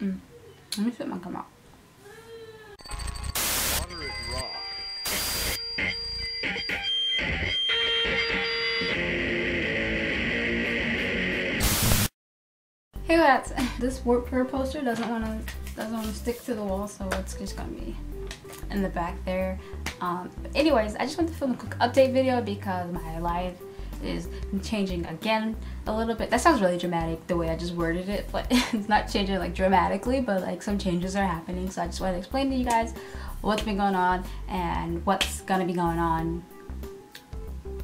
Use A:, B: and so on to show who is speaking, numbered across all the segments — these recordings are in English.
A: Let me fit my gum out. Hey guys, this Wallpaper poster doesn't want to stick to the wall, so it's just gonna be in the back there. But anyways, I just want to film a quick update video because my life is changing again a little bit. That sounds really dramatic the way I just worded it, but it's not changing like dramatically, but like some changes are happening. So I just want to explain to you guys what's been going on and what's gonna be going on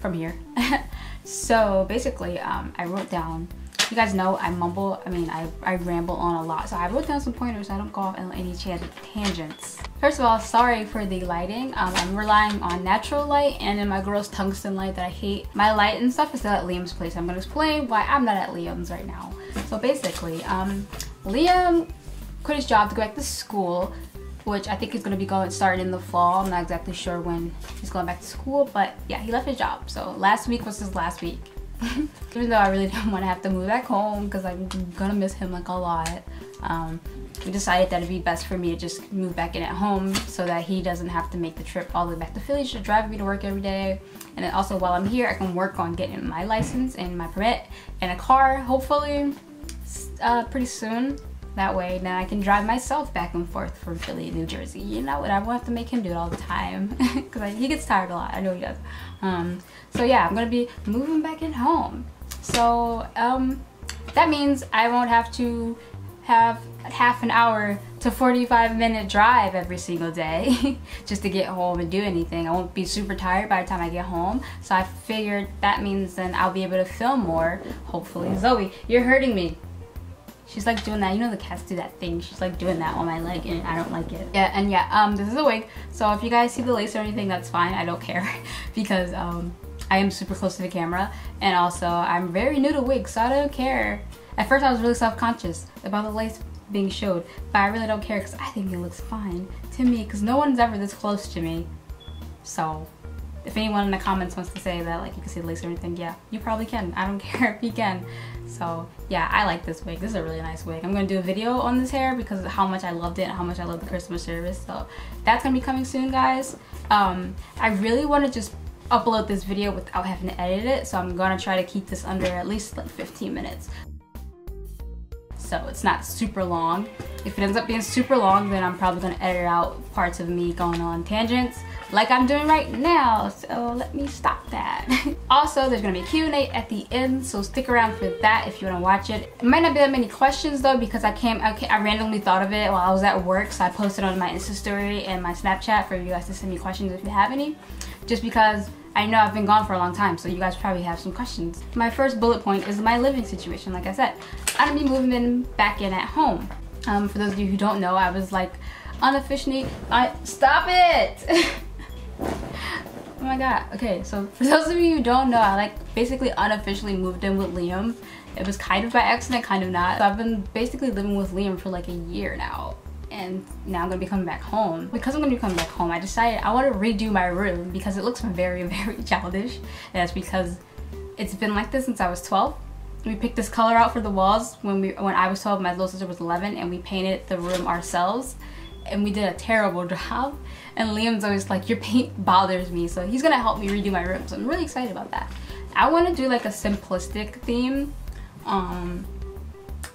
A: from here. So basically, I wrote down, you guys know I mumble, I ramble on a lot, so I wrote down some pointers so I don't go off on any tangents. First of all, sorry for the lighting. I'm relying on natural light and in my girl's tungsten light that I hate. My light and stuff is still at Liam's place. I'm gonna explain why I'm not at Liam's right now. So basically, Liam quit his job to go back to school, which I think he's gonna be starting in the fall. I'm not exactly sure when he's going back to school, but yeah, he left his job. So last week was his last week. Even though I really don't want to have to move back home because I'm gonna miss him like a lot, we decided that it'd be best for me to just move back in at home so that he doesn't have to make the trip all the way back to Philly to drive me to work every day. And then also while I'm here, I can work on getting my license and my permit and a car, hopefully pretty soon. That way then I can drive myself back and forth from Philly to New Jersey, you know, and I won't have to make him do it all the time because he gets tired a lot. I know he does. So yeah, I'm gonna be moving back in home. So that means I won't have to have half an hour to 45-minute drive every single day just to get home and do anything. I won't be super tired by the time I get home. So I figured that means then I'll be able to film more, hopefully. Zoe, you're hurting me. She's like doing that, you know the cats do that thing. She's like doing that on my leg and I don't like it. Yeah, and yeah, this is a wig. So if you guys see the lace or anything, that's fine. I don't care because I am super close to the camera. And also, I'm very new to wigs, so I don't care. At first I was really self-conscious about the lace being showed, but I really don't care because I think it looks fine to me because no one's ever this close to me. So if anyone in the comments wants to say that like you can see the lace or anything, yeah, you probably can. I don't care if you can. So yeah, I like this wig. This is a really nice wig. I'm gonna do a video on this hair because of how much I loved it and how much I love the Christmas service. So that's gonna be coming soon, guys. I really want to just upload this video without having to edit it, so I'm gonna try to keep this under at least like 15 minutes. So it's not super long. If it ends up being super long, then I'm probably gonna edit out parts of me going on tangents like I'm doing right now, so let me stop that. Also, there's gonna be a Q&A at the end, so stick around for that if you wanna watch it. It might not be that many questions though because I randomly thought of it while I was at work, so I posted on my Insta story and my Snapchat for you guys to send me questions if you have any, just because I know I've been gone for a long time, so you guys probably have some questions. My first bullet point is my living situation. Like I said, I'm gonna be moving back in at home. For those of you who don't know, I was like unofficially, stop it! Oh my god. Okay, so for those of you who don't know, I like basically unofficially moved in with Liam. It was kind of by accident, kind of not. So I've been basically living with Liam for like a year now. And now I'm gonna be coming back home. Because I'm gonna be coming back home, I decided I want to redo my room because it looks very, very childish. And that's because it's been like this since I was 12. We picked this color out for the walls when I was 12, my little sister was 11, and we painted the room ourselves. And we did a terrible job. And Liam's always like, your paint bothers me, so he's gonna help me redo my room. So I'm really excited about that. I want to do like a simplistic theme.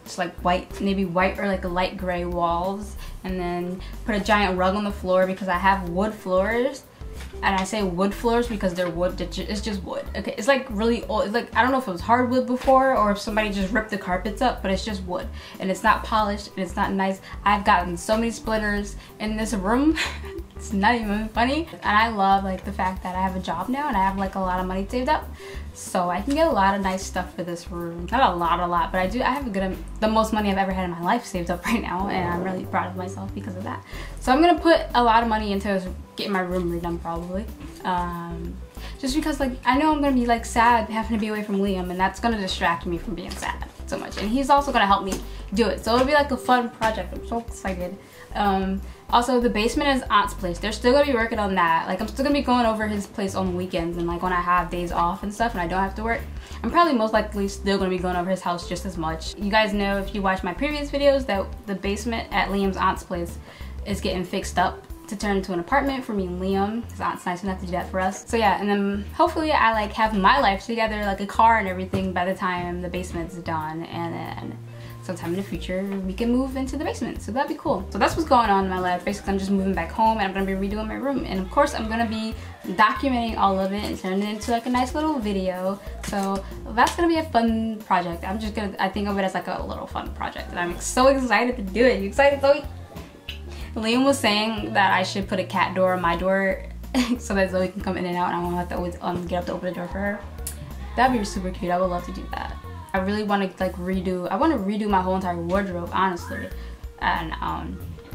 A: Just like white, maybe white or like a light gray walls, and then put a giant rug on the floor because I have wood floors. And I say wood floors because they're wood, it's just wood. Okay, it's like really old. It's like, I don't know if it was hardwood before or if somebody just ripped the carpets up, but it's just wood. And it's not polished and it's not nice. I've gotten so many splinters in this room. It's not even funny. And I love like the fact that I have a job now and I have like a lot of money saved up. So I can get a lot of nice stuff for this room. Not a lot, but I have the most money I've ever had in my life saved up right now, and I'm really proud of myself because of that. So I'm gonna put a lot of money into getting my room redone probably. just because like I know I'm gonna be like sad having to be away from Liam, and that's gonna distract me from being sad so much, and he's also gonna help me do it, so it'll be like a fun project. I'm so excited. Also, the basement is Aunt's place. They're still gonna be working on that. Like, I'm still gonna be going over his place on the weekends, and like when I have days off and stuff and I don't have to work, I'm probably most likely still gonna be going over his house just as much. You guys know, if you watch my previous videos, that the basement at Liam's aunt's place is getting fixed up to turn into an apartment for me and Liam. His aunt's nice enough to do that for us. So yeah, and then hopefully I like have my life together, like a car and everything, by the time the basement's done, and then sometime in the future we can move into the basement, so that'd be cool. So that's what's going on in my life. Basically, I'm just moving back home, and I'm gonna be redoing my room, and of course I'm gonna be documenting all of it and turning it into like a nice little video. So that's gonna be a fun project. I think of it as like a little fun project, and I'm so excited to do it. You excited, Zoe? Liam was saying that I should put a cat door on my door so that Zoe can come in and out, and I won't have to always get up to open the door for her. That'd be super cute. I would love to do that. I really want to like redo my whole entire wardrobe, honestly. And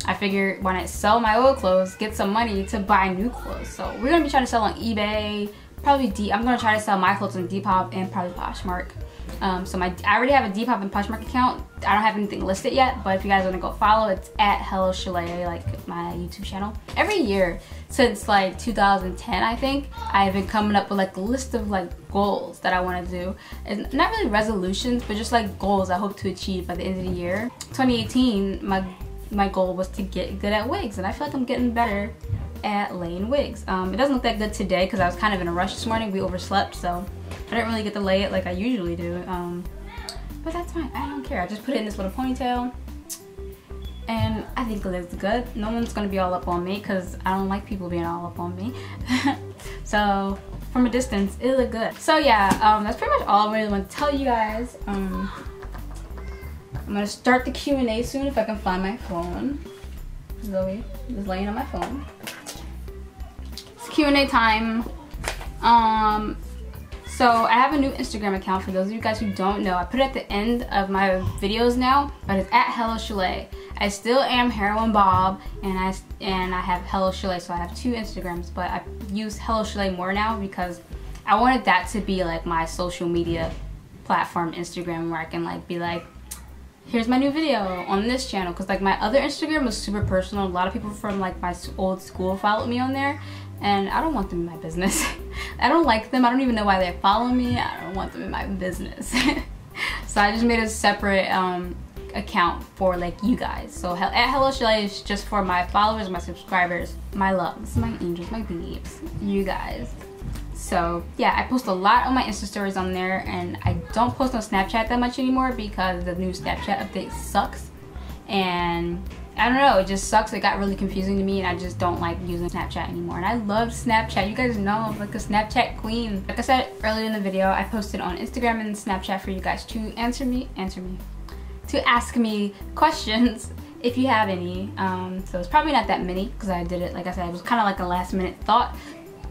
A: I figured why not sell my old clothes, get some money to buy new clothes. So we're gonna be trying to sell on eBay, probably I'm gonna try to sell my clothes on Depop and probably Poshmark. So I already have a Depop and Poshmark account. I don't have anything listed yet, but if you guys want to go follow, it's at Hello Chalet, like my YouTube channel. Every year since like 2010, I think, I've been coming up with like a list of like goals that I want to do. And not really resolutions, but just like goals I hope to achieve by the end of the year. 2018, my goal was to get good at wigs, and I feel like I'm getting better at laying wigs. It doesn't look that good today because I was kind of in a rush this morning. We overslept, so I didn't really get to lay it like I usually do. But that's fine. I don't care. I just put it in this little ponytail, and I think it looks good. No one's gonna be all up on me because I don't like people being all up on me. So from a distance, it looked good. So yeah, that's pretty much all I really want to tell you guys. I'm gonna start the Q&A soon if I can find my phone. Zoe is laying on my phone. It's Q&A time. So I have a new Instagram account for those of you guys who don't know. I put it at the end of my videos now, but it's at Hello Chalet. I still am Heroin Bob, and I have Hello Chalet, so I have two Instagrams, but I use Hello Chalet more now because I wanted that to be like my social media platform Instagram, where I can like be like, here's my new video on this channel, because like my other Instagram was super personal. A lot of people from like my old school followed me on there, and I don't want them in my business. I don't like them. I don't even know why they're following me. I don't want them in my business. So I just made a separate account for like you guys. So at Hello Chalet is just for my followers, my subscribers, my loves, my angels, my babes, you guys. So yeah, I post a lot on my Insta stories on there, and I don't post on Snapchat that much anymore because the new Snapchat update sucks, and I don't know, it just sucks. It got really confusing to me, and I just don't like using Snapchat anymore. And I love Snapchat. You guys know I'm like a Snapchat queen. Like I said earlier in the video, I posted on Instagram and Snapchat for you guys to ask me questions if you have any. So it's probably not that many because I did it, like I said, it was kind of like a last minute thought.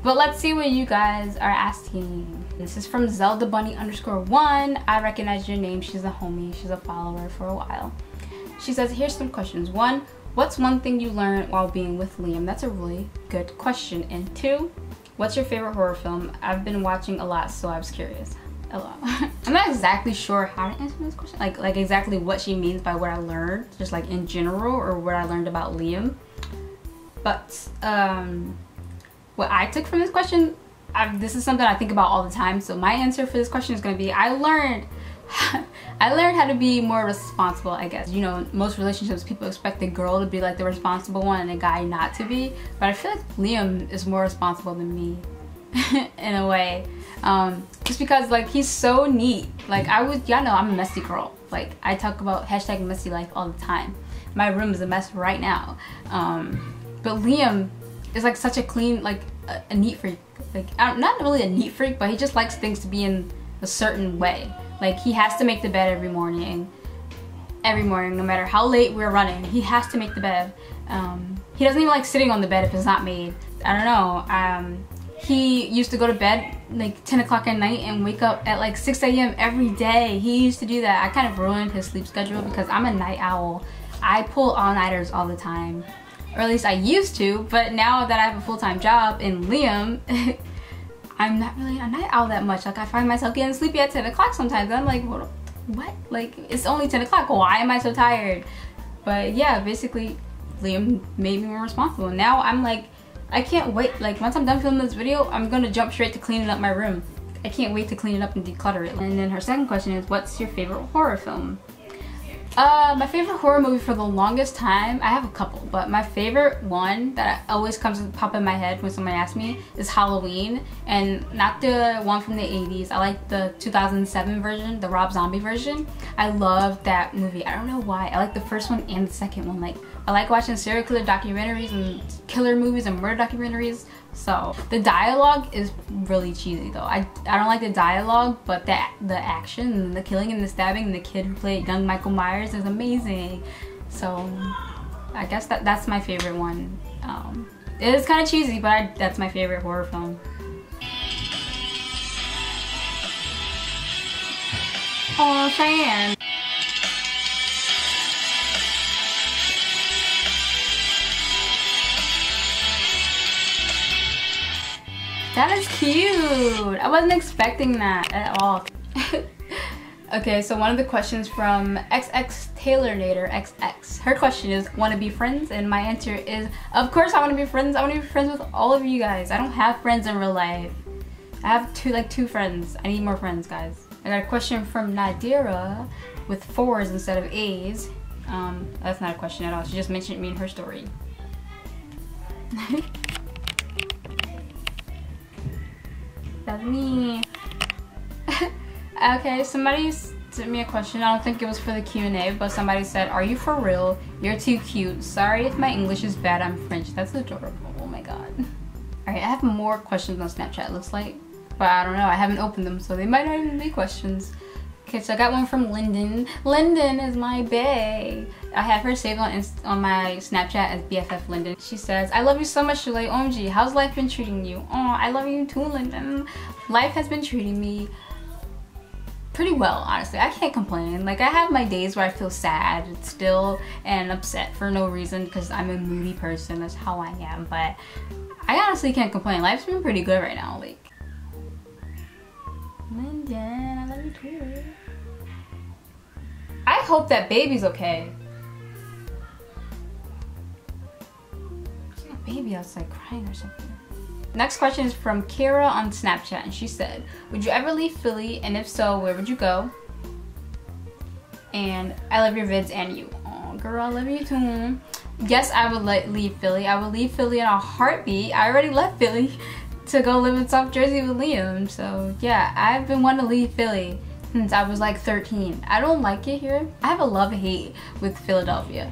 A: But let's see what you guys are asking. This is from Zelda Bunny _1. I recognize your name. She's a homie. She's a follower for a while. She says, here's some questions. 1, what's one thing you learned while being with Liam? That's a really good question. And 2, what's your favorite horror film? I've been watching a lot, so I was curious. Hello. I'm not exactly sure how to answer this question. Like exactly what she means by what I learned, just like in general, or what I learned about Liam. But what I took from this question, this is something I think about all the time. So my answer for this question is going to be, I learned how to be more responsible, I guess. You know, most relationships, people expect the girl to be like the responsible one and the guy not to be. But I feel like Liam is more responsible than me in a way. Just because like he's so neat. Like y'all know I'm a messy girl. Like I talk about hashtag messy life all the time. My room is a mess right now. But Liam is like such a clean, like a neat freak. Like not really a neat freak, but he just likes things to be in a certain way. Like he has to make the bed every morning, no matter how late we're running, he has to make the bed. He doesn't even like sitting on the bed if it's not made. I don't know. He used to go to bed like 10 o'clock at night and wake up at like 6 a.m. every day. He used to do that. I kind of ruined his sleep schedule because I'm a night owl. I pull all-nighters all the time. Or at least I used to, but now that I have a full-time job in Liam, I'm not really a night owl that much. Like I find myself getting sleepy at 10 o'clock sometimes. I'm like, what? Like it's only 10 o'clock. Why am I so tired? But yeah, basically Liam made me more responsible. Now I'm like, I can't wait. Like once I'm done filming this video, I'm gonna jump straight to cleaning up my room. I can't wait to clean it up and declutter it. And then her second question is, what's your favorite horror film? My favorite horror movie for the longest time, I have a couple, but my favorite one that always comes to pop in my head when somebody asks me is Halloween, and not the one from the 80s. I like the 2007 version, the Rob Zombie version. I love that movie. I don't know why. I like the first one and the second one. Like I like watching serial killer documentaries and killer movies and murder documentaries. So the dialogue is really cheesy though. I don't like the dialogue, but the action and the killing and the stabbing and the kid who played young Michael Myers is amazing. So I guess that's my favorite one. It is kind of cheesy, but that's my favorite horror film. Oh, Cheyenne. That is cute. I wasn't expecting that at all. Okay, so one of the questions from XX Taylornator XX. Her question is, want to be friends? And my answer is, of course I want to be friends. I want to be friends with all of you guys. I don't have friends in real life. I have two friends. I need more friends, guys. I got a question from Nadira with 4s instead of A's. That's not a question at all. She just mentioned me in her story. That's me. Okay, somebody sent me a question. I don't think it was for the Q&A, but somebody said, are you for real? You're too cute. Sorry if my English is bad. I'm French. That's adorable. Oh my god. Alright, I have more questions on Snapchat, looks like. But I don't know. I haven't opened them, so they might not even be questions. Okay, so I got one from Lyndon. Lyndon is my bae. I have her saved on my Snapchat as BFF Lyndon. She says, I love you so much, Shalay. OMG, how's life been treating you? Oh, I love you too, Lyndon. Life has been treating me pretty well, honestly. I can't complain. Like, I have my days where I feel sad still and upset for no reason because I'm a moody person. That's how I am. But I honestly can't complain. Life's been pretty good right now. Like, Lyndon, I love you too. I hope that baby's okay. There's a baby outside crying or something. Next question is from Kira on Snapchat, and she said, would you ever leave Philly, and if so, where would you go? And I love your vids and you. Oh girl, I love you too. Yes, I would leave Philly. I would leave Philly in a heartbeat. I already left Philly to go live in South Jersey with Liam. So yeah, I've been wanting to leave Philly since I was like 13. I don't like it here. I have a love-hate with Philadelphia.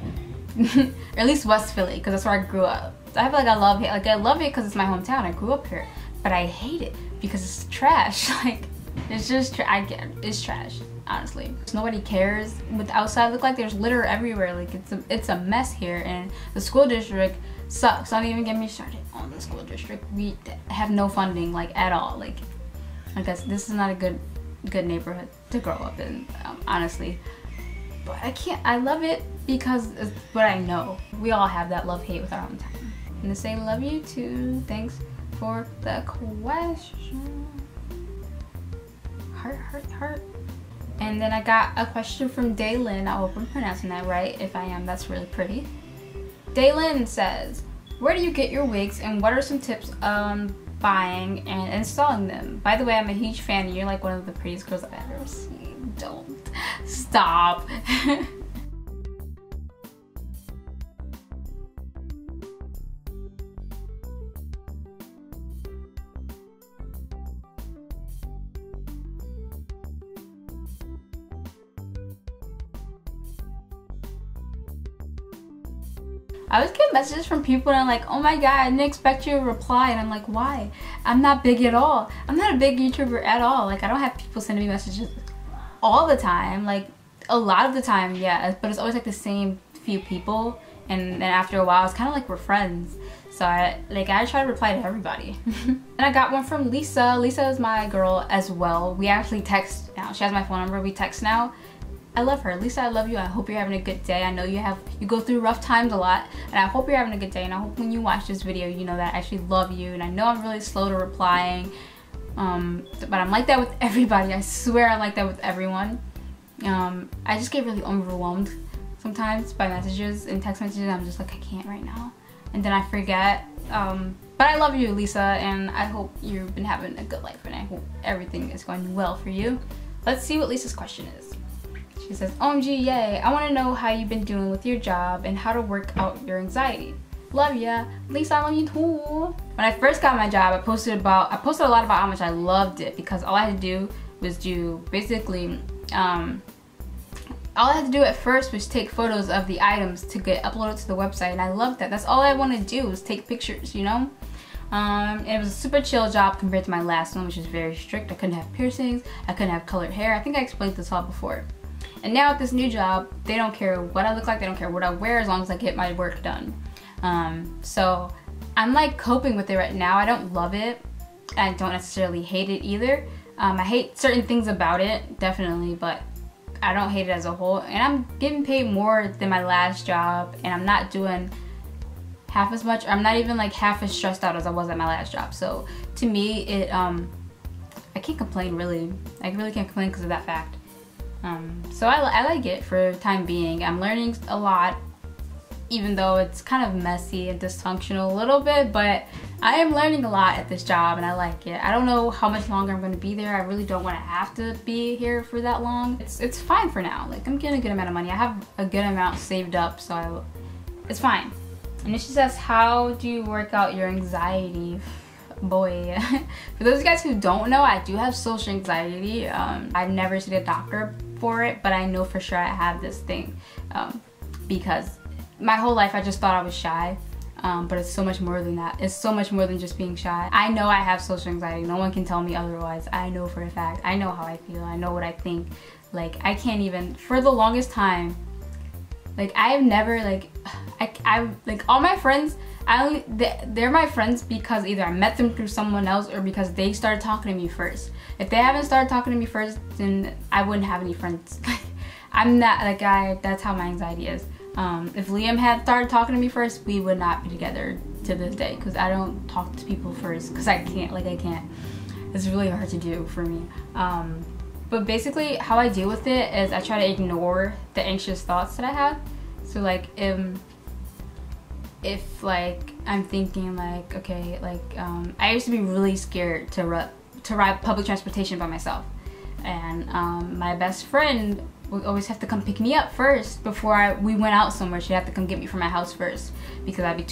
A: Or at least West Philly, because that's where I grew up. So I have like a love-hate. Like I love it because it's my hometown. I grew up here. But I hate it because it's trash. Like, it's just, it's trash, honestly. Nobody cares what the outside look like. There's litter everywhere. Like, it's a mess here. And the school district sucks. Don't even get me started on the school district. We have no funding, like, at all. Like, I guess this is not a good neighborhood to grow up in, honestly. But I love it because it's what I know. We all have that love-hate with our hometown. And to say love you too. Thanks for the question. Heart, heart, heart. And then I got a question from Daylin. I hope I'm pronouncing that right. If I am, that's really pretty. Daylin says, where do you get your wigs and what are some tips on buying and installing them? By the way, I'm a huge fan. You're like one of the prettiest girls I've ever seen. Don't stop. I always get messages from people and I'm like, oh my god, I didn't expect you to reply. And I'm like, why? I'm not big at all. I'm not a big YouTuber at all. Like, I don't have people sending me messages all the time. Like, a lot of the time, yeah. But it's always like the same few people. And then after a while, it's kind of like we're friends. So I try to reply to everybody. And I got one from Lisa. Lisa is my girl as well. We actually text now. She has my phone number. We text now. I love her. Lisa, I love you. I hope you're having a good day. I know you go through rough times a lot, and I hope you're having a good day. And I hope when you watch this video, you know that I actually love you. And I know I'm really slow to replying, But I'm like that with everybody. I swear I'm like that with everyone. I just get really overwhelmed sometimes by messages and text messages. I'm just like, I can't right now, and then I forget. But I love you, Lisa, and I hope you've been having a good life, and I hope everything is going well for you. Let's see what Lisa's question is. She says, OMG, yay, I want to know how you've been doing with your job and how to work out your anxiety. Love ya. Lisa, I love you too. When I first got my job, I posted a lot about how much I loved it, because all I had to do was do basically, all I had to do at first was take photos of the items to get uploaded to the website, and I loved that. That's all I wanted to do, was take pictures, you know? And it was a super chill job compared to my last one, which is very strict. I couldn't have piercings, I couldn't have colored hair. I think I explained this all before. And now at this new job, they don't care what I look like, they don't care what I wear, as long as I get my work done. So I'm like coping with it right now. I don't love it. I don't necessarily hate it either. I hate certain things about it, definitely, but I don't hate it as a whole. And I'm getting paid more than my last job, and I'm not doing half as much. I'm not even like half as stressed out as I was at my last job. So to me, it I can't complain really. I really can't complain because of that fact. So I like it for the time being. I'm learning a lot, even though it's kind of messy and dysfunctional a little bit, but I am learning a lot at this job and I like it. I don't know how much longer I'm going to be there. I really don't want to have to be here for that long. It's fine for now. Like, I'm getting a good amount of money. I have a good amount saved up, so it's fine. And then she says, how do you work out your anxiety? Boy, for those guys who don't know, I do have social anxiety. I've never seen a doctor for it, but I know for sure I have this thing, because my whole life I just thought I was shy, but it's so much more than that. It's so much more than just being shy. I know I have social anxiety. No one can tell me otherwise. I know for a fact. I know how I feel. I know what I think. Like, I can't even, for the longest time, like, I have never, like, I like, all my friends, they're my friends because either I met them through someone else or because they started talking to me first. If they haven't started talking to me first, then I wouldn't have any friends. I'm not that guy. That's how my anxiety is. If Liam had started talking to me first, we would not be together to this day, because I don't talk to people first, because I can't. It's really hard to do for me. But basically how I deal with it is I try to ignore the anxious thoughts that I have. So like, if like I'm thinking like, okay, like I used to be really scared to ride public transportation by myself, and my best friend would always have to come pick me up first before we went out somewhere. She'd have to come get me from my house first, because I'd be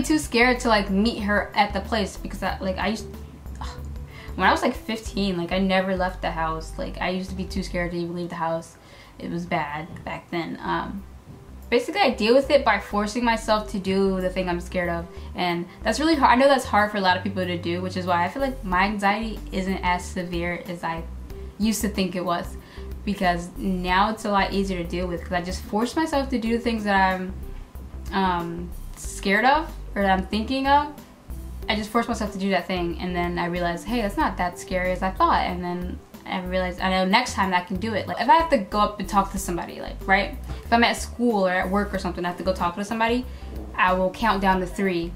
A: too scared to like meet her at the place, because when I was like 15, like I never left the house. Like, I used to be too scared to even leave the house. It was bad back then. Basically I deal with it by forcing myself to do the thing I'm scared of, and that's really hard. I know that's hard for a lot of people to do, which is why I feel like my anxiety isn't as severe as I used to think it was, because now it's a lot easier to deal with, because I just force myself to do the things that I'm scared of or that I'm thinking of. I just force myself to do that thing, and then I realize, hey, that's not that scary as I thought, and then I realize, I know next time I can do it. Like, if I have to go up and talk to somebody, like, right? If I'm at school or at work or something, I have to go talk to somebody, I will count down to 3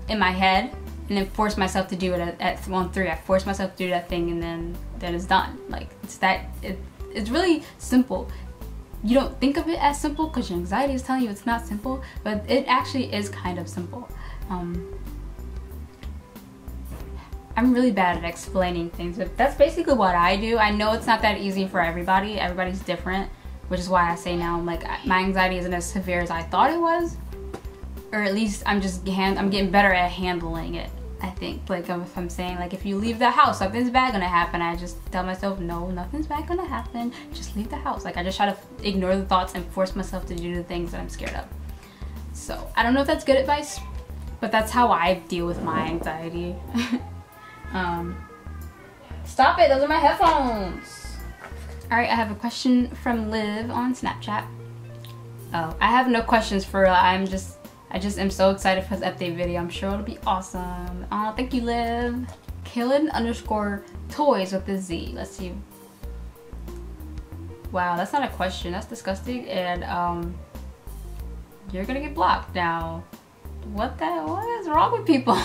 A: in my head, and then force myself to do it at 3. I force myself to do that thing, and then it's done. Like, it's really simple. You don't think of it as simple because your anxiety is telling you it's not simple, but it actually is kind of simple. I'm really bad at explaining things, but that's basically what I do. I know it's not that easy for everybody. Everybody's different, which is why I say now, like, my anxiety isn't as severe as I thought it was, or at least I'm getting better at handling it. I think, like, if I'm saying, like, if you leave the house, something's bad gonna happen, I just tell myself, no, nothing's bad gonna happen, just leave the house. Like, I just try to ignore the thoughts and force myself to do the things that I'm scared of. So I don't know if that's good advice, but that's how I deal with my anxiety. Stop it, those are my headphones. Alright, I have a question from Liv on Snapchat. Oh, I have no questions for real. I just am so excited for this update video. I'm sure it'll be awesome. Oh, thank you, Liv. Killin_toys with a Z. Let's see. Wow, that's not a question. That's disgusting. And you're gonna get blocked now. What is wrong with people?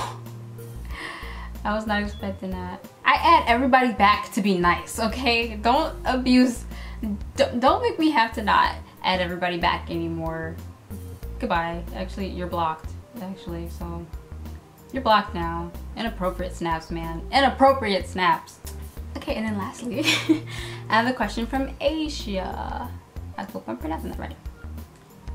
A: I was not expecting that. I add everybody back to be nice, okay? Don't abuse, don't make me have to not add everybody back anymore. Goodbye. Actually, you're blocked, actually, so you're blocked now. Inappropriate snaps, man. Inappropriate snaps. Okay, and then lastly, I have a question from Asia. I hope I'm pronouncing that right.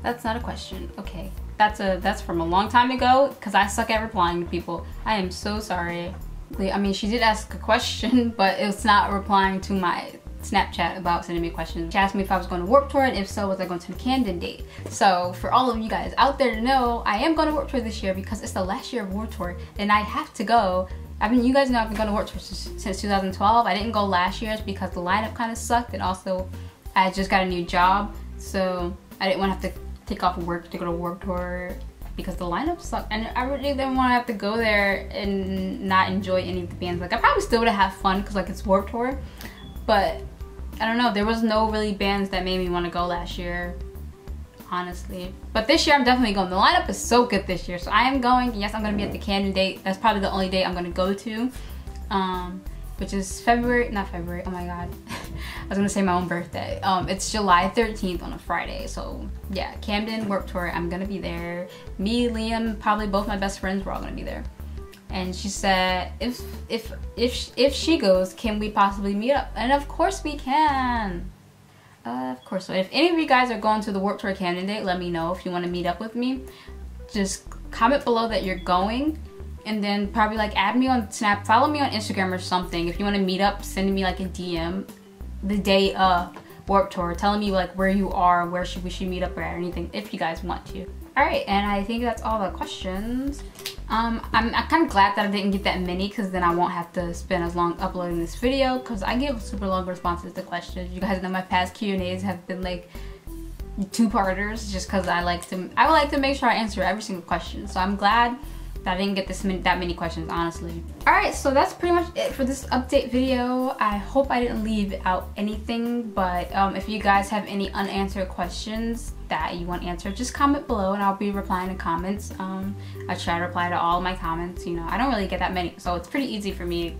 A: That's not a question. Okay, that's from a long time ago because I suck at replying to people. I am so sorry. I mean, she did ask a question, but it's not replying to my Snapchat about sending me questions. She asked me if I was going to Warped Tour, and if so, was I going to the Camden date? So for all of you guys out there to know, I am going to Warped Tour this year because it's the last year of Warped Tour, and I have to go. I mean, you guys know I've been going to Warped Tour since 2012. I didn't go last year because the lineup kind of sucked, and also I just got a new job, so I didn't want to have to take off work to go to Warped Tour because the lineup sucked, and I really didn't want to have to go there and not enjoy any of the bands. Like, I probably still would have had fun because like it's Warped Tour, but I don't know, there was no really bands that made me want to go last year, honestly. But this year I'm definitely going. The lineup is so good this year, so I am going. Yes, I'm going to be at the Camden date. That's probably the only date I'm going to go to, which is February, not February, oh my god. I was going to say my own birthday. It's July 13th on a Friday, so yeah, Camden Warped Tour, I'm going to be there. Me, Liam, probably both my best friends, we're all going to be there. And she said, if she goes, can we possibly meet up? And of course we can. Of course. So if any of you guys are going to the Warped Tour Camden date, let me know if you want to meet up with me. Just comment below that you're going, and then probably like add me on Snap, follow me on Instagram or something. If you want to meet up, send me like a DM the day of Warped Tour, telling me like where you are, where we should meet up or anything, if you guys want to. Alright, and I think that's all the questions. I'm kind of glad that I didn't get that many, because then I won't have to spend as long uploading this video, because I give super long responses to questions. You guys know my past Q&As have been like two-parters, just because I like to make sure I answer every single question. So I'm glad that I didn't get that many questions, honestly. Alright, so that's pretty much it for this update video. I hope I didn't leave out anything, but if you guys have any unanswered questions that you want answered, just comment below and I'll be replying to comments. I try to reply to all of my comments. You know, I don't really get that many, so it's pretty easy for me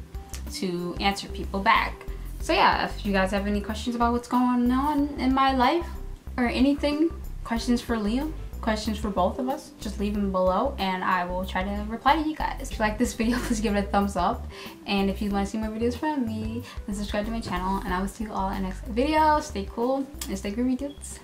A: to answer people back. So yeah, if you guys have any questions about what's going on in my life or anything, questions for Liam, questions for both of us, just leave them below and I will try to reply to you guys. If you like this video, please give it a thumbs up, and if you want to see more videos from me, then subscribe to my channel, and I will see you all in the next video. Stay cool and stay groovy, dudes.